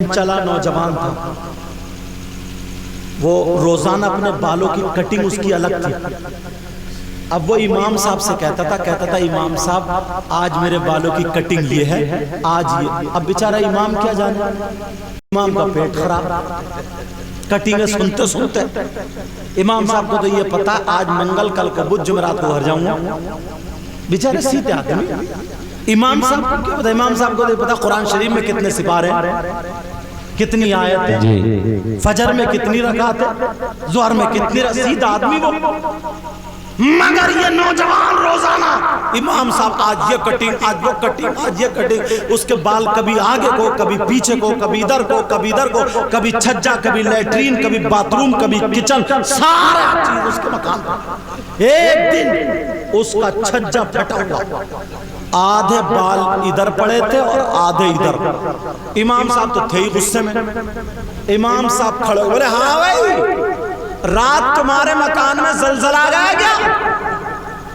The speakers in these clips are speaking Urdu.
منچلا نوجوان تھا، وہ روزانہ اپنے بالوں کی کٹنگ اس کی الگ تھی۔ اب وہ امام صاحب سے کہتا تھا امام صاحب آج میرے بالوں کی کٹنگ یہ ہے، آج یہ۔ اب بیچارہ امام کیا جانے، امام کا پیٹ خراب، کٹنگ سنتے سنتے امام صاحب کو تو یہ پتا آج منگل، کل کو بدھ، جمعرات کو گھر جاؤں گا۔ بیچارے سیدھے آدمی، امام صاحب کو کیا پتا؟ امام صاحب کو تو پتا قرآن شریف میں کتنے سپارے، کتنی آیتیں، فجر میں کتنی رکعتیں، ظہر میں کتنی، سیدھا آدمی وہ۔ مگر یہ نوجوان روزانہ امام صاحب آج یہ کٹنگ، آج وہ کٹنگ، آج یہ کٹنگ، اس کے بال کبھی آگے کو، کبھی پیچھے کو، کبھی ادھر کو، کبھی ادھر کو، کبھی چھجا، کبھی لیٹرین، کبھی باتھ روم، کبھی کچن، سارا چیز اس کے مکان پر۔ ایک دن اس کا چھجا پھٹا ہوا، آدھے بال ادھر پڑے تھے اور آدھے ادھر۔ امام صاحب تو تھے ہی غصے میں۔ امام صاحب کھڑے بولے ہاں بھائی رات تمہارے مکان میں زلزلہ آ گیا کیا؟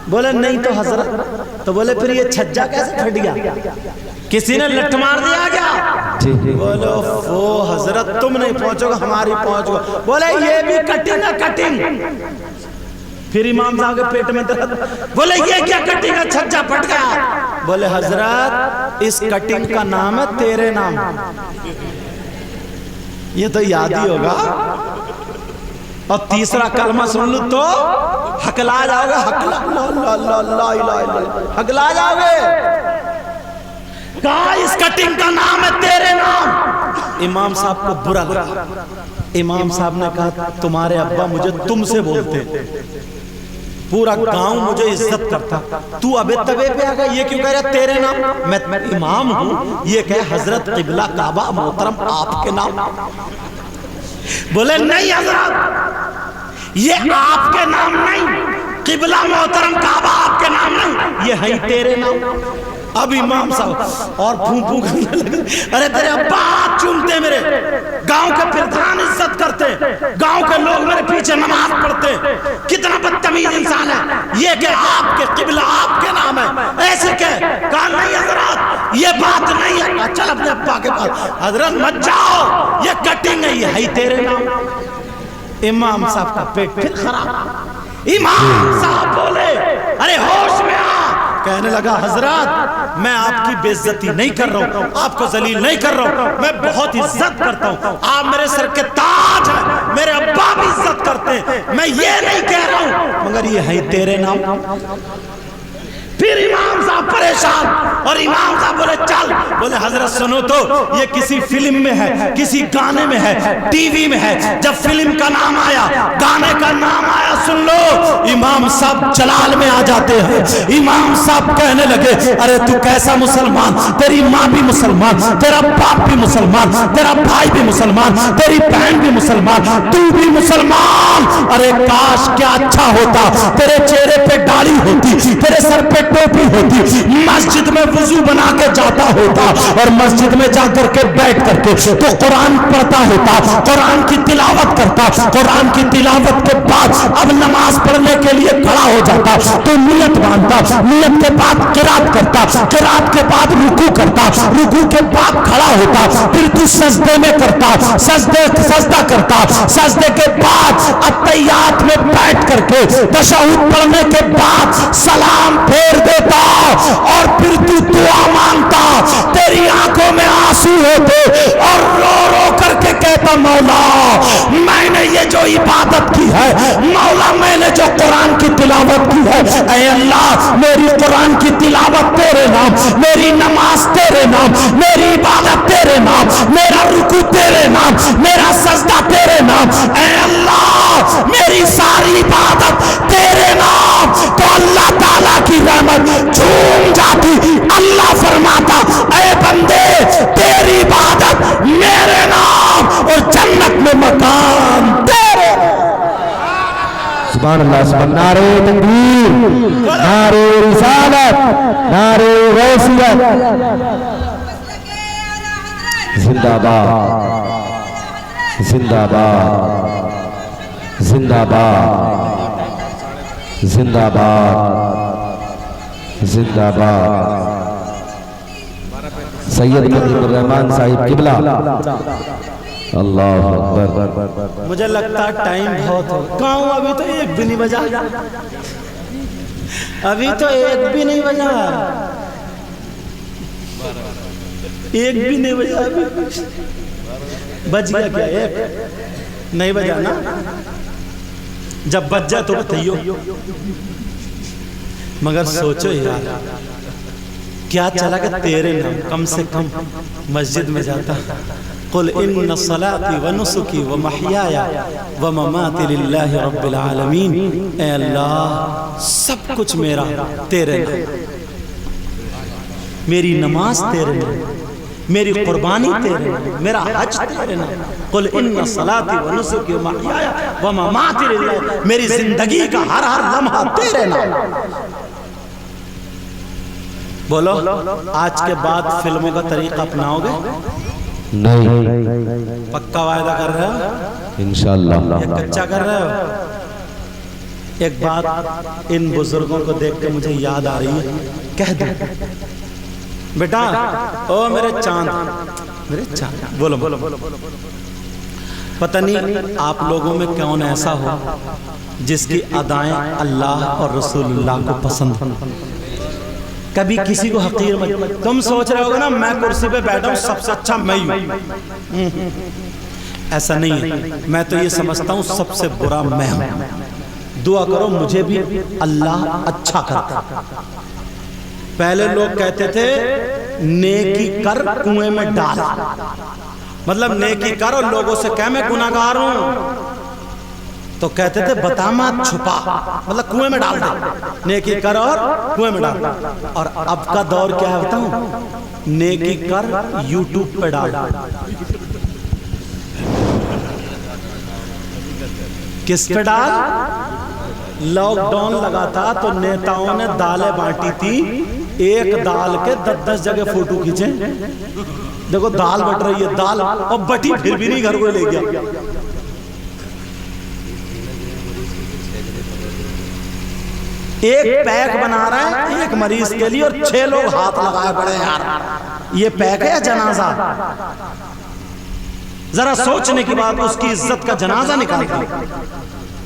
بولے نہیں تو حضرت۔ تو بولے پھر یہ چھجا کیسے پھٹ گیا؟ کسی نے لٹ مار دیا کیا؟ بولو وہ حضرت تم نہیں پہنچو گا، ہماری پہنچ گا۔ بولے یہ بھی کٹنگ ہے، کٹنگ۔ پھر امام صاحب کے پیٹ میں درد، بولے یہ کیا کٹنگ ہے، چھجا پھٹ گیا؟ بولے حضرت اس کٹنگ کا نام ہے تیرے نام۔ یہ تو یاد ہی ہوگا۔ اور تیسرا کلمہ سن لو تو ہکلا جاؤ گے، ہکلا جاؤ گے۔ کہا اس کٹنگ کا نام ہے تیرے نام۔ امام صاحب کو برا لگا۔ امام صاحب نے کہا تمہارے ابا مجھے تم سے بولتے، پورا گاؤں مجھے عزت کرتا، تو ابے تبے پہ آ گیا، یہ کیوں کہہ رہا تیرے نام؟ میں امام ہوں، یہ کہ حضرت قبلہ کعبہ محترم آپ کے نام۔ بولے نہیں حضرت یہ آپ کے نام نہیں، قبلہ محترم کعبہ آپ کے نام نہیں، یہ ہے تیرے نام۔ اب امام صاحب اور پھونپوں کرنے لگے، ارے تیرے ابا ہاتھ چومتے میرے، گاؤں کے پردھان عزت کرتے، گاؤں کے لوگ میرے پیچھے نماز پڑھتے، کتنا بدتمیز انسان ہے یہ کہ آپ کے قبلہ آپ کے نام ہے، ایسے کہ کہا نہیں حضرت یہ بات نہیں ہے۔ چل اپنے ابا کے پاس، حضرت مت جاؤ یہ کٹنگ ہے، یہ ہے تیرے نام۔ امام صاحب کا پیٹ پھر خراب۔ امام صاحب بولے ارے ہوش میں آ۔ کہنے لگا حضرات میں آپ کی بے عزتی نہیں کر رہا ہوں، آپ کو ذلیل نہیں کر رہا ہوں، میں بہت عزت کرتا ہوں، آپ میرے سر کے تاج ہیں، میرے ابا بھی عزت کرتے ہیں، میں یہ نہیں کہہ رہا ہوں، مگر یہ ہے تیرے نام۔ پھر امام صاحب پریشان، اور امام صاحب بولے چل، بولے حضرت سنو تو یہ کسی فلم میں ہے، کسی گانے میں ہے، ٹی وی میں ہے، جب فلم کا نام آیا، گانے کا نام آیا، سن لو امام صاحب جلال میں آ جاتے ہیں۔ امام صاحب کہنے لگے ارے تو کیسا مسلمان، تیری ماں بھی مسلمان، تیرا باپ بھی مسلمان، تیرا بھائی بھی مسلمان، تیری بہن بھی مسلمان، تو بھی مسلمان، ارے کاش کیا اچھا ہوتا تیرے چہرے پہ داڑھی ہوتی، تیرے سر پہ ٹوپی ہوتی، مسجد میں وضو بنا کے جاتا ہوتا اور مسجد میں جا کر کے بیٹھ کر کے تو قرآن پڑھتا ہوتا، قرآن کی تلاوت کرتا، قرآن کی تلاوت کے بعد اب نماز پڑھنے کے لیے کھڑا ہو جاتا تو نیت باندھتا، نیت کے بعد قرات کرتا، قرات کے بعد رکوع کرتا، رکوع کے بعد کھڑا ہوتا، پھر تو سجدے میں کرتا، سجدہ کرتا، سجدے کے بعد اتحیات میں بیٹھ کر کے تشہد پڑھنے کے بعد سلام پھیر دیتا اور پھر تو دعا مانگتا، تیری آنکھوں میں آنسو ہوتے اور رو رو کر کے کہتا مولا میں نے یہ جو عبادت کی ہے، مولا میں نے جو قرآن کی تلاوت کی ہے، اے اللہ میری قرآن کی تلاوت تیرے نام، میری نماز تیرے نام، میری عبادت تیرے نام، میرا رکوع تیرے نام، میرا سجدہ تیرے نام، اے اللہ میری ساری عبادت تیرے نام۔ تو اللہ تعالیٰ کی رحمت جھوم جاتی، اللہ فرماتا اے بندے تیری عبادت میرے نام اور جنت میں مکان تیرے۔ سبحان اللہ، سبحان نعرہ تکبیر، نعرہ رسالت، نعرہ غوثیت، زندہ باد، زندہ باد، زندہ باد، زندہ باد، زندہ باد، سید مجیب الرحمان صاحب قبلہ اللہ اکبر مجھے لگتا ہے ٹائم بہت ہو کہاں ہوں ابھی تو ایک بھی نہیں بجا ابھی تو ایک بھی نہیں بجا ایک بھی نہیں بجا ابھی بج گیا کیا ایک نہیں بجا نا جب بج جائے تو بتائیو مگر سوچو یار کیا چلا کہ تیرے نام کم سے کم مسجد میں جاتا قل ان صلاتي ونسكي ومحياي ومماتي لله رب العالمین اے اللہ سب کچھ میرا تیرے نام میری نماز تیرے نام میری قربانی تیرے نام میرا حج تیرے نام قل ان صلاتي ونسكي ومحياي ومماتي لله میری زندگی کا ہر ہر لمحہ تیرے نام بولو آج کے بعد فلموں کا طریقہ اپناؤ گے نہیں پکا وعدہ کر رہے ہو انشاءاللہ یا کچا کر رہے ہو ایک بات ان بزرگوں کو دیکھ کے مجھے یاد آ رہی ہے کہہ دو بیٹا او میرے چاند بولو پتہ نہیں آپ لوگوں میں کون ایسا ہو جس کی ادائیں اللہ اور رسول اللہ کو پسند ہو کبھی کسی کو حقیر مت تم سوچ رہے ہوگا نا میں کرسی پہ بیٹھا ہوں سب سے اچھا میں ہوں ایسا نہیں ہے میں تو یہ سمجھتا ہوں سب سے برا میں ہوں دعا کرو مجھے بھی اللہ اچھا کرتا پہلے لوگ کہتے تھے نیکی کر کنویں میں ڈال مطلب نیکی کر اور لوگوں سے کہہ میں گناہگار ہوں تو کہتے تھے بتا مت چھپا مطلب کنویں میں ڈال دے نیکی کر اور کنویں میں ڈال اور اب کا دور کیا ہے بتاؤں نیکی کر یوٹیوب پہ ڈال کس پہ ڈال لاک ڈاؤن لگا تھا تو نیتاؤں نے دالیں بانٹی تھی ایک دال کے 10 جگہ فوٹو کھینچے دیکھو دال بٹ رہی ہے دال اور بٹی پھر بھی نہیں گھر کو لے گیا ایک پیک بنا رہا ہے ایک مریض کے لیے اور 6 لوگ ہاتھ لگائے پڑے یار یہ پیک ہے یا جنازہ ذرا سوچنے کی بات اس کی عزت کا جنازہ نکالتا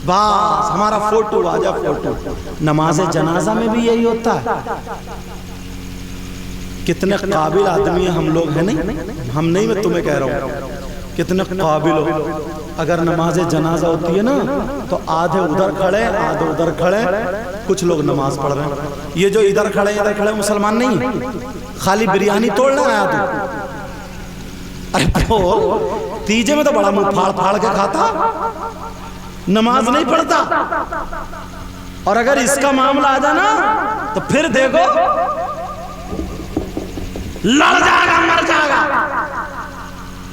بس ہمارا فوٹو آجا فوٹو نماز جنازہ میں بھی یہی ہوتا ہے کتنے قابل آدمی ہیں ہم لوگ ہیں نہیں ہم نہیں میں تمہیں کہہ رہا ہوں کتنے قابل ہو اگر نماز جنازہ ہوتی ہے نا تو آدھے ادھر کھڑے آدھے ادھر کھڑے کچھ لوگ نماز پڑھ رہے ہیں یہ جو ادھر کھڑے مسلمان نہیں خالی بریانی توڑنا آیا تو ارے تیجے میں تو بڑا منہ پھاڑ پھاڑ کے کھاتا نماز نہیں پڑھتا اور اگر اس کا معاملہ آ جانا تو پھر دیکھو لڑ جائے گا مر جائے گا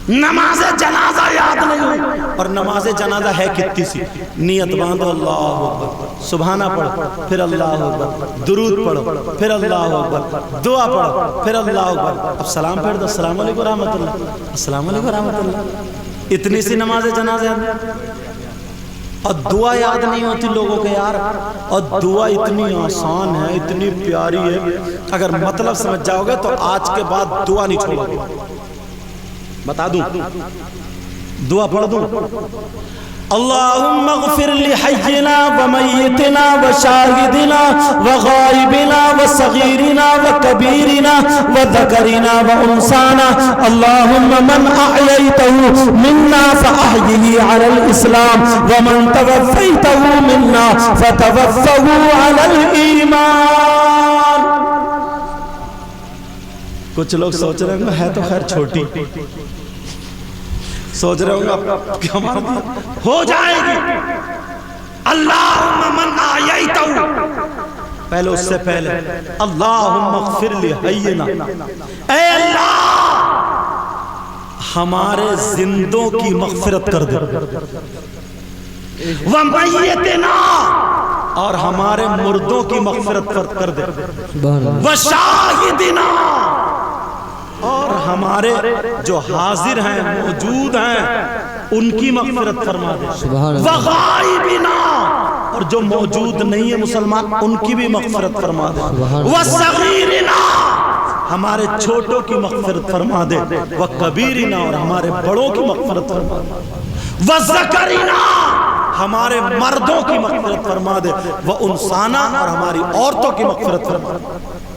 نماز جنازہ یاد نہیں ہوئی اور نماز جنازہ ہے کتنی سی نیت باندھو اللہ اکبر سبحانہ پڑھو پھر اللہ اکبر درود پڑھو پھر اللہ اکبر دعا پڑھو پھر اللہ اکبر اب سلام پڑھ دو السلام علیکم ورحمۃ اللہ السلام علیکم ورحمۃ اللہ اتنی سی نماز جنازہ اور دعا یاد نہیں ہوتی لوگوں کے یار اور دعا اتنی آسان ہے اتنی پیاری ہے اگر مطلب سمجھ جاؤ گے تو آج کے بعد دعا نہیں چھوڑو گے بتا دوں دعا پڑھ دوں اللہم اغفر لحینا ومیتنا وشاہدنا وغائبنا وصغیرنا وکبیرنا وذکرنا وانسانا اللہم من احییتہ منا فاحیہی علی الاسلام ومن توفیتہ منا فتوفہ علی الایمان کچھ لوگ سوچ رہے ہیں ہے تو خیر چھوٹی سوچ رہے ہوں گا ہو جائے گی اللہم من آییتو پہلے اس سے پہلے اللہم اغفر لحینا اے اللہ ہمارے زندوں کی مغفرت کر دے ومیتنا اور ہمارے مردوں کی مغفرت کر دے وشاہدنا اور ہمارے جو حاضر ہیں موجود ہیں ان کی مغفرت فرما دے وغائبنا اور جو موجود نہیں ہے مسلمان ان کی بھی مغفرت فرما دے وصغیرنا ہمارے چھوٹوں کی مغفرت فرما دے، وکبیرنا اور ہمارے بڑوں کی مغفرت فرما دے، وذکرنا ہمارے مردوں کی مغفرت فرما دے، وانثانا اور ہماری عورتوں کی مغفرت فرما دے۔